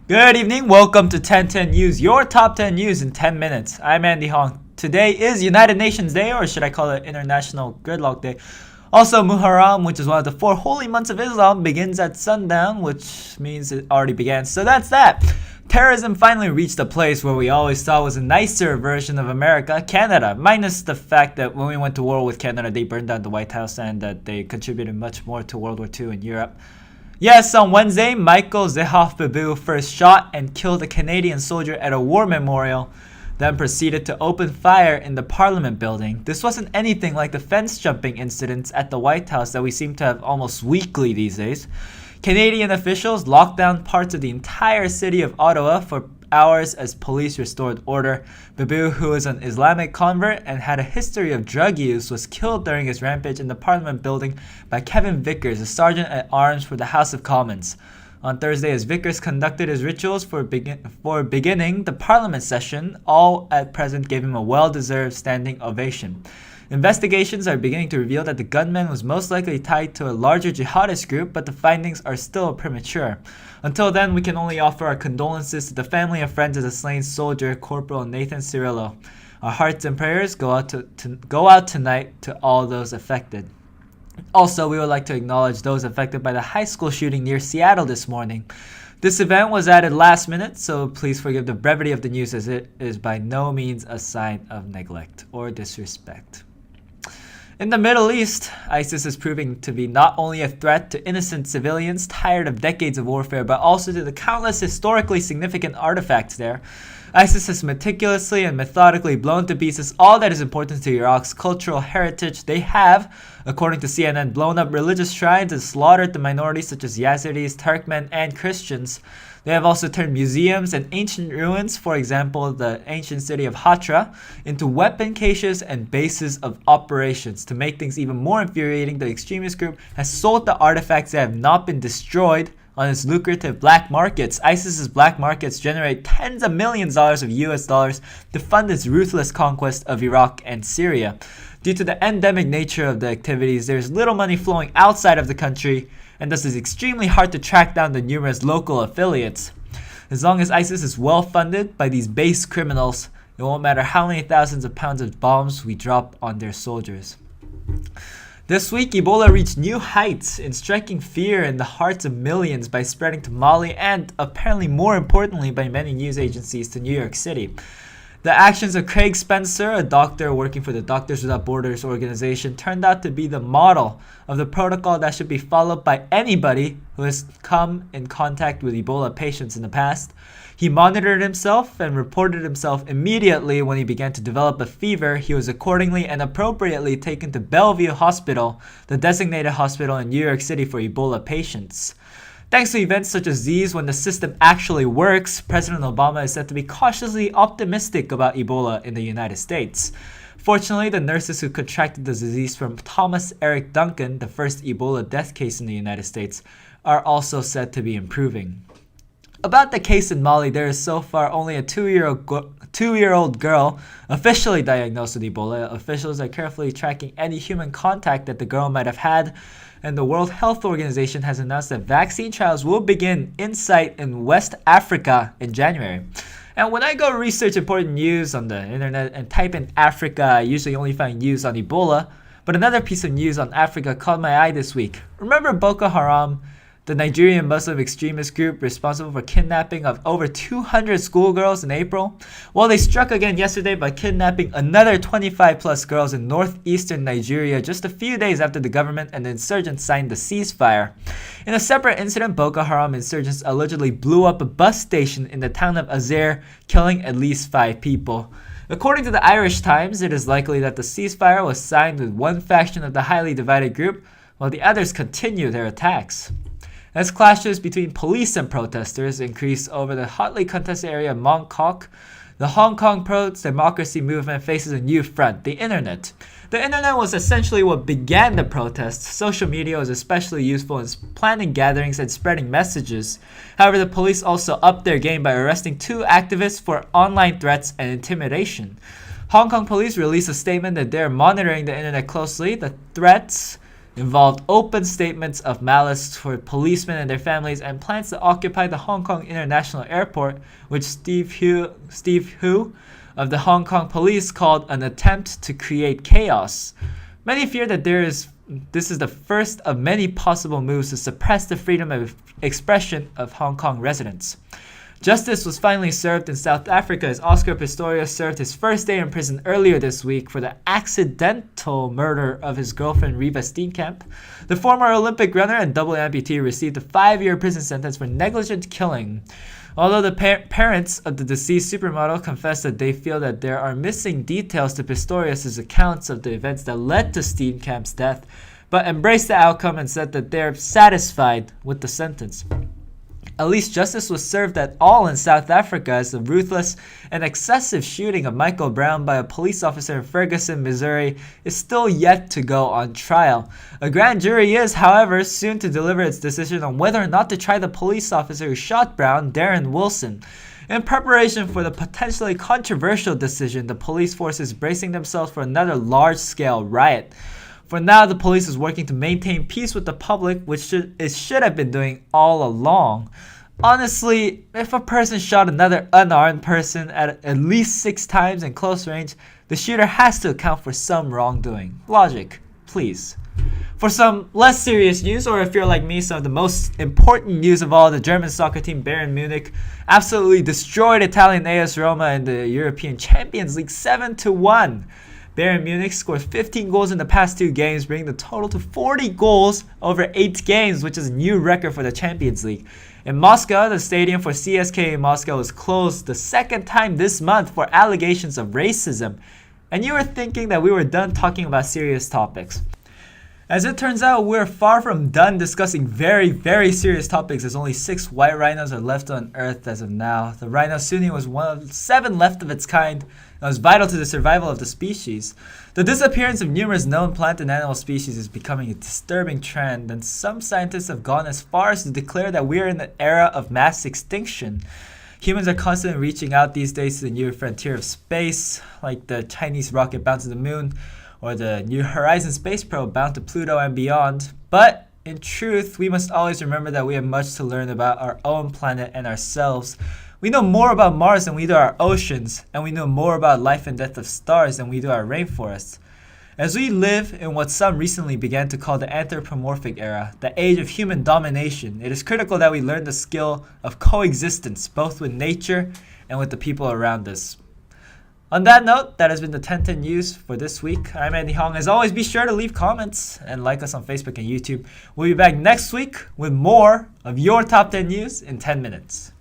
Good evening, welcome to 1010 News, your top 10 news in 10 minutes. I'm Andy Hong. Today is United Nations Day, or should I call it International Gridlock Day. Also, Muharram, which is one of the 4 holy months of Islam, begins at sundown, which means it already began. So that's that. Terrorism finally reached a place where we always thought was a nicer version of America, Canada, minus the fact that when we went to war with Canada, they burned down the White House and that they contributed much more to World War II in Europe. Yes, on Wednesday, Michael Zehoff Babu first shot and killed a Canadian soldier at a war memorial, then proceeded to open fire in the Parliament building. This wasn't anything like the fence jumping incidents at the White House that we seem to have almost weekly these days. Canadian officials locked down parts of the entire city of Ottawa for hours as police restored order. Babu, who is an Islamic convert and had a history of drug use, was killed during his rampage in the Parliament building by Kevin Vickers, a sergeant at arms for the House of Commons. On Thursday, as Vickers conducted his rituals for beginning the Parliament session, all at present gave him a well-deserved standing ovation. Investigations are beginning to reveal that the gunman was most likely tied to a larger jihadist group, but the findings are still premature. Until then, we can only offer our condolences to the family and friends of the slain soldier, Corporal Nathan Cirillo. Our hearts and prayers go out tonight to all those affected. Also, we would like to acknowledge those affected by the high school shooting near Seattle this morning. This event was added last minute, so please forgive the brevity of the news, as it is by no means a sign of neglect or disrespect. In the Middle East, ISIS is proving to be not only a threat to innocent civilians tired of decades of warfare, but also to the countless historically significant artifacts there. ISIS has meticulously and methodically blown to pieces all that is important to Iraq's cultural heritage. They have, according to CNN, blown up religious shrines and slaughtered the minorities such as Yazidis, Turkmen, and Christians. They have also turned museums and ancient ruins, for example the ancient city of Hatra, into weapon caches and bases of operations. To make things even more infuriating, the extremist group has sold the artifacts that have not been destroyed on its lucrative black markets. ISIS's black markets generate tens of millions of US dollars to fund its ruthless conquest of Iraq and Syria. Due to the endemic nature of the activities, there is little money flowing outside of the country, and thus it is extremely hard to track down the numerous local affiliates. As long as ISIS is well funded by these base criminals, it won't matter how many thousands of pounds of bombs we drop on their soldiers. This week, Ebola reached new heights in striking fear in the hearts of millions by spreading to Mali and, apparently more importantly, by many news agencies to New York City. The actions of Craig Spencer, a doctor working for the Doctors Without Borders organization, turned out to be the model of the protocol that should be followed by anybody who has come in contact with Ebola patients in the past. He monitored himself and reported himself immediately when he began to develop a fever. He was accordingly and appropriately taken to Bellevue Hospital, the designated hospital in New York City for Ebola patients. Thanks to events such as these, when the system actually works, President Obama is said to be cautiously optimistic about Ebola in the United States. Fortunately, the nurses who contracted the disease from Thomas Eric Duncan, the first Ebola death case in the United States, are also said to be improving. About the case in Mali, there is so far only a two-year-old girl officially diagnosed with Ebola. Officials are carefully tracking any human contact that the girl might have had, and the World Health Organization has announced that vaccine trials will begin in sight in West Africa in January. And when I go research important news on the internet and type in Africa, I usually only find news on Ebola. But another piece of news on Africa caught my eye this week. Remember Boko Haram, the Nigerian Muslim extremist group responsible for kidnapping of over 200 schoolgirls in April? Well, they struck again yesterday by kidnapping another 25 plus girls in northeastern Nigeria just a few days after the government and the insurgents signed the ceasefire. In a separate incident, Boko Haram insurgents allegedly blew up a bus station in the town of Azare, killing at least 5 people. According to the Irish Times, it is likely that the ceasefire was signed with one faction of the highly divided group, while the others continue their attacks. As clashes between police and protesters increase over the hotly contested area of Mongkok, the Hong Kong pro-democracy movement faces a new front, the internet. The internet was essentially what began the protests. Social media was especially useful in planning gatherings and spreading messages. However, the police also upped their game by arresting 2 activists for online threats and intimidation. Hong Kong police released a statement that they're monitoring the internet closely. The threats involved open statements of malice toward policemen and their families and plans to occupy the Hong Kong International Airport, which Steve Hu of the Hong Kong police called an attempt to create chaos. Many fear that this is the first of many possible moves to suppress the freedom of expression of Hong Kong residents. Justice was finally served in South Africa as Oscar Pistorius served his first day in prison earlier this week for the accidental murder of his girlfriend Reva Steenkamp. The former Olympic runner and double amputee received a 5-year prison sentence for negligent killing. Although the parents of the deceased supermodel confessed that they feel that there are missing details to Pistorius' accounts of the events that led to Steenkamp's death, but embraced the outcome and said that they're satisfied with the sentence. At least justice was served at all in South Africa as the ruthless and excessive shooting of Michael Brown by a police officer in Ferguson, Missouri is still yet to go on trial. A grand jury is, however, soon to deliver its decision on whether or not to try the police officer who shot Brown, Darren Wilson. In preparation for the potentially controversial decision, the police force is bracing themselves for another large-scale riot. For now, the police is working to maintain peace with the public, which it should have been doing all along. Honestly, if a person shot another unarmed person at least 6 times in close range, the shooter has to account for some wrongdoing. Logic, please. For some less serious news, or if you're like me, some of the most important news of all, the German soccer team Bayern Munich absolutely destroyed Italian AS Roma in the European Champions League 7-1. Bayern Munich scored 15 goals in the past 2 games, bringing the total to 40 goals over 8 games, which is a new record for the Champions League. In Moscow, the stadium for CSKA Moscow was closed the second time this month for allegations of racism. And you were thinking that we were done talking about serious topics. As it turns out, we're far from done discussing very, very serious topics as only 6 white rhinos are left on Earth as of now. The rhino Sunni was one of 7 left of its kind and was vital to the survival of the species. The disappearance of numerous known plant and animal species is becoming a disturbing trend, and some scientists have gone as far as to declare that we are in an era of mass extinction. Humans are constantly reaching out these days to the new frontier of space, like the Chinese rocket bound to the moon, or the New Horizons space probe bound to Pluto and beyond. But in truth, we must always remember that we have much to learn about our own planet and ourselves. We know more about Mars than we do our oceans, and we know more about life and death of stars than we do our rainforests. As we live in what some recently began to call the anthropomorphic era, the age of human domination, it is critical that we learn the skill of coexistence, both with nature and with the people around us. On that note, that has been the 1010 News for this week. I'm Andy Hong. As always, be sure to leave comments and like us on Facebook and YouTube. We'll be back next week with more of your top 10 news in 10 minutes.